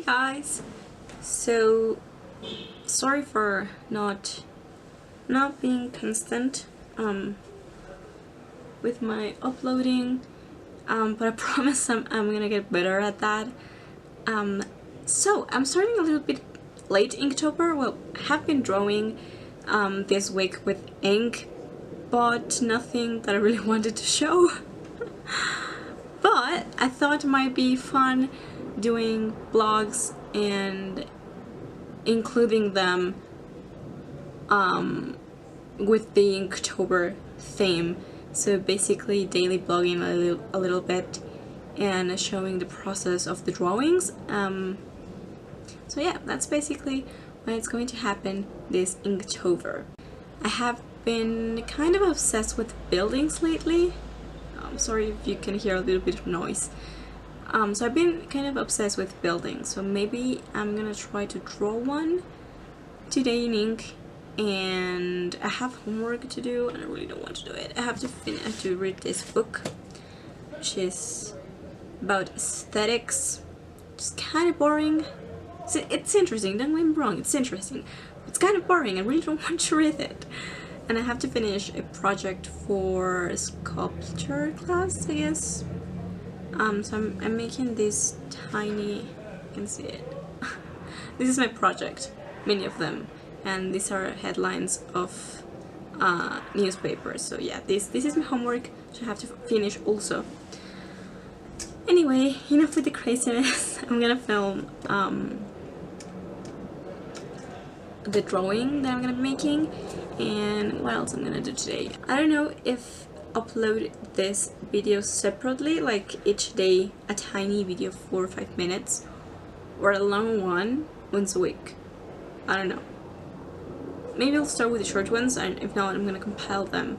Hey guys! So sorry for not being constant with my uploading, but I promise I'm gonna get better at that. So I'm starting a little bit late Inktober. Well, I have been drawing this week with ink, but nothing that I really wanted to show. But I thought it might be fun doing vlogs and including them with the Inktober theme. So basically daily blogging a little bit and showing the process of the drawings. So yeah, that's basically when it's going to happen this Inktober. I have been kind of obsessed with buildings lately. I'm sorry if you can hear a little bit of noise. So I've been kind of obsessed with buildings, so maybe I'm gonna try to draw one today in ink, and I have homework to do and I really don't want to do it. I have to read this book, which is about aesthetics. It's kind of boring. It's interesting, don't get me wrong, it's interesting. It's kind of boring, I really don't want to read it. And I have to finish a project for a sculpture class, I guess. So I'm making this tiny, you can see it. This is my project, many of them, and these are headlines of newspapers. So yeah, this is my homework, which I have to finish also. Anyway, enough with the craziness. I'm gonna film the drawing that I'm gonna be making, and what else I'm gonna do today. I don't know if upload this video separately, like each day a tiny video, 4 or 5 minutes, or a long one once a week. I don't know. Maybe I'll start with the short ones, and if not, I'm gonna compile them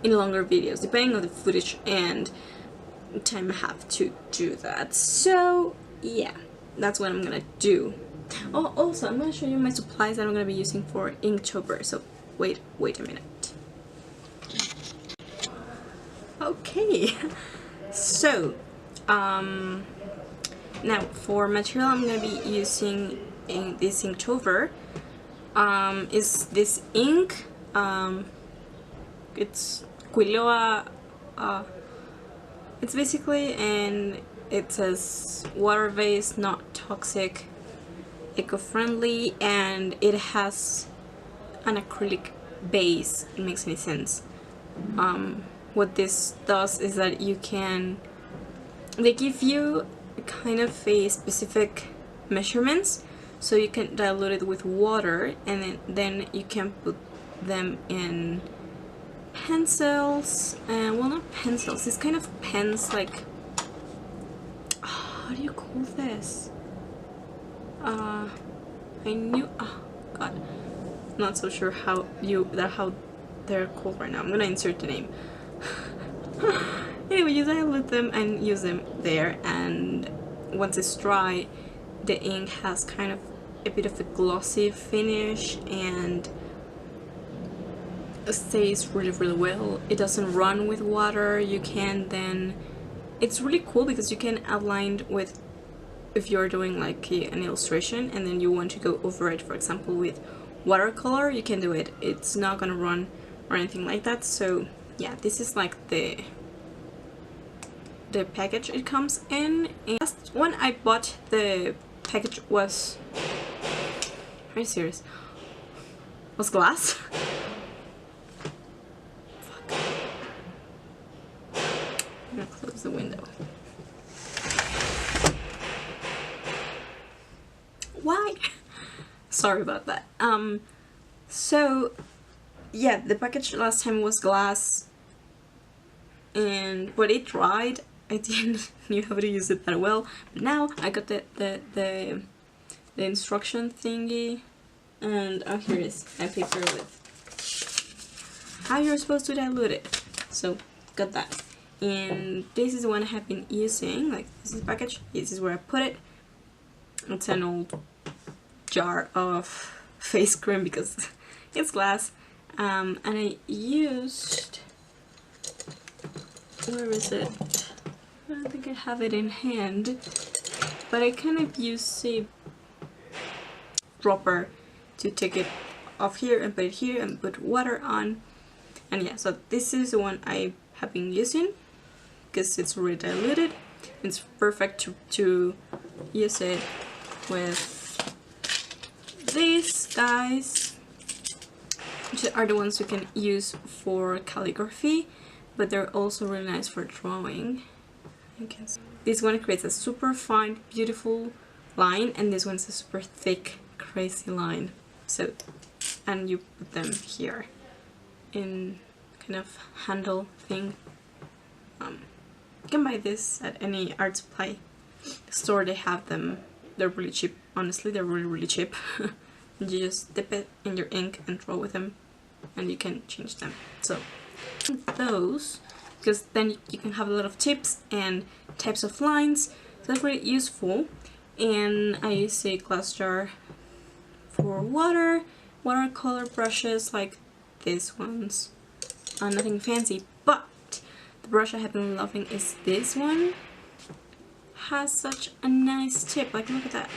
in longer videos, depending on the footage and time I have to do that. So yeah, that's what I'm gonna do. Oh, also, I'm gonna show you my supplies that I'm gonna be using for Inktober. So wait a minute. Okay, so now for material I'm gonna be using in this Inktober is this ink. It's Quiloa. It's basically, and it says water-based, not toxic, eco-friendly, and it has an acrylic base. It makes any sense. What this does is that they give you kind of a specific measurements, so you can dilute it with water, and then you can put them in pencils, and well, not pencils, it's kind of pens, like, how do you call this? Oh god, not so sure how they're called right now. I'm gonna insert the name. Anyway, you dilute them and use them there, and once it's dry, the ink has kind of a bit of a glossy finish and it stays really well. It doesn't run with water. You can then, it's really cool because you can outline with, if you're doing like an illustration and then you want to go over it, for example with watercolor, you can do it. It's not gonna run or anything like that. So yeah, this is like the package it comes in. And last one I bought, the package was, are you serious? Was glass? Fuck. I'm gonna close the window. Why? Sorry about that. So yeah, the package last time was glass, and when it dried, I didn't knew how to use it that well. But now I got the instruction thingy, and oh, here it is, a paper with how you're supposed to dilute it. So got that, and this is the one I have been using. Like, this is the package. This is where I put it. It's an old jar of face cream because it's glass. And I used, where is it? I don't think I have it in hand. but I kind of use a dropper to take it off here and put it here and put water on. And yeah, so this is the one I have been using because it's already diluted. It's perfect to use it with these guys, which are the ones you can use for calligraphy, but they're also really nice for drawing. This one creates a super fine, beautiful line, and this one's a super thick, crazy line. So, and you put them here in kind of handle thing. You can buy this at any art supply store. They have them. They're really cheap. Honestly, they're really cheap. You just dip it in your ink and draw with them, and you can change them. So those, because then you can have a lot of tips and types of lines. So that's really useful. And I use a glass jar for watercolor brushes like these ones. Nothing fancy, but the brush I have been loving is this one. Has such a nice tip. Like, look at that.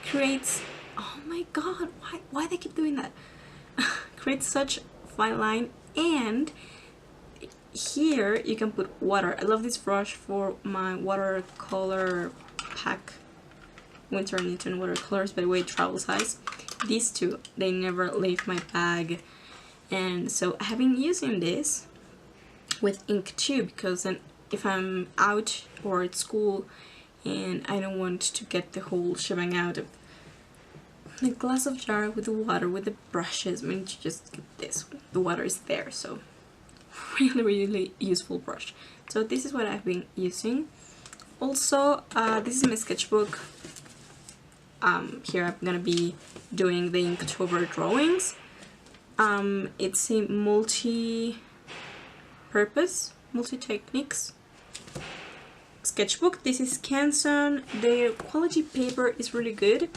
Creates, oh my god, why they keep doing that? Creates such fine line, and here you can put water. I love this brush for my watercolor pack. Winter and Newton watercolors, by the way, travel size. These two, they never leave my bag. And so I have been using this with ink too, because then if I'm out or at school and I don't want to get the whole shebang out of the glass of jar with the water, with the brushes, I mean, you just get this, the water is there. So really useful brush. So this is what I've been using. Also, this is my sketchbook. Here I'm gonna be doing the Inktober drawings. It's a multi-purpose, multi-techniques sketchbook. This is Canson. The quality paper is really good.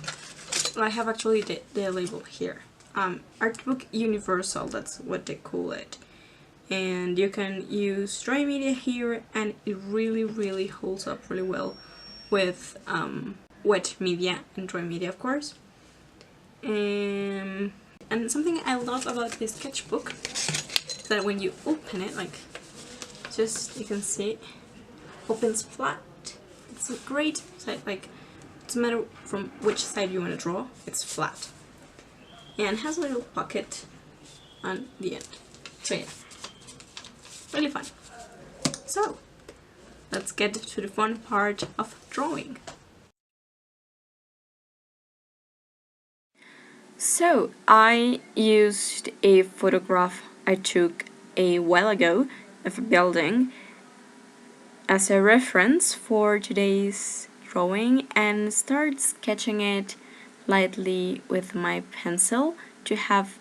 I have actually the label here. Artbook Universal, that's what they call it. And you can use dry media here, and it really holds up really well with wet media and dry media, of course. And something I love about this sketchbook is that when you open it, like, just you can see it opens flat. It's a great side, like, it doesn't matter from which side you want to draw, it's flat. And it has a little pocket on the end. So yeah, really fun. So let's get to the fun part of drawing. So I used a photograph I took a while ago of a building as a reference for today's drawing and started sketching it lightly with my pencil to have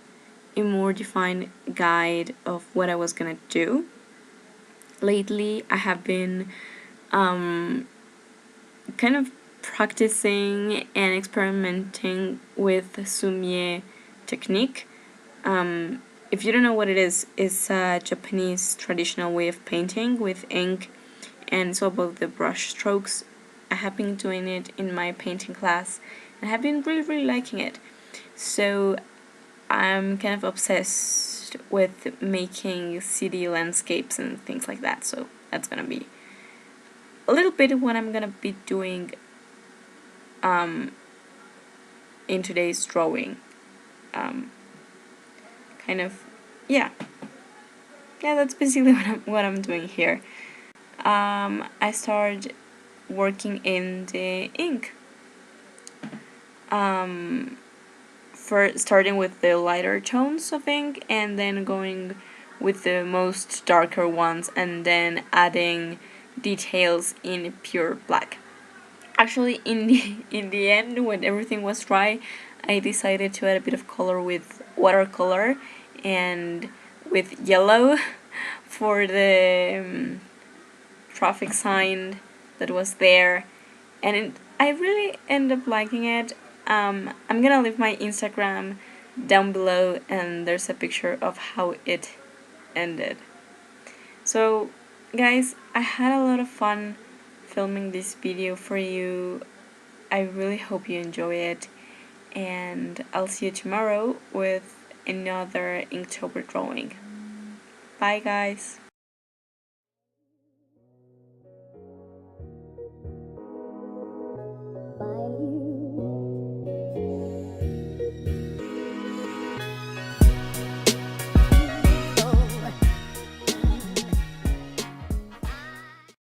a more defined guide of what I was gonna do. Lately I have been kind of practicing and experimenting with the sumie technique. If you don't know what it is, it's a Japanese traditional way of painting with ink and it's all about the brush strokes. I have been doing it in my painting class and have been really liking it. So I'm kind of obsessed with making city landscapes and things like that, so that's gonna be a little bit of what I'm gonna be doing in today's drawing. Kind of, yeah, that's basically what I'm doing here. I started working in the ink. For starting with the lighter tones of ink and then going with the most darker ones and then adding details in pure black. Actually, in the end, when everything was dry, I decided to add a bit of color with watercolor and with yellow for the traffic sign that was there, and I really ended up liking it. I'm gonna leave my Instagram down below, and there's a picture of how it ended. So guys, I had a lot of fun filming this video for you. I really hope you enjoy it, and I'll see you tomorrow with another Inktober drawing. Bye guys!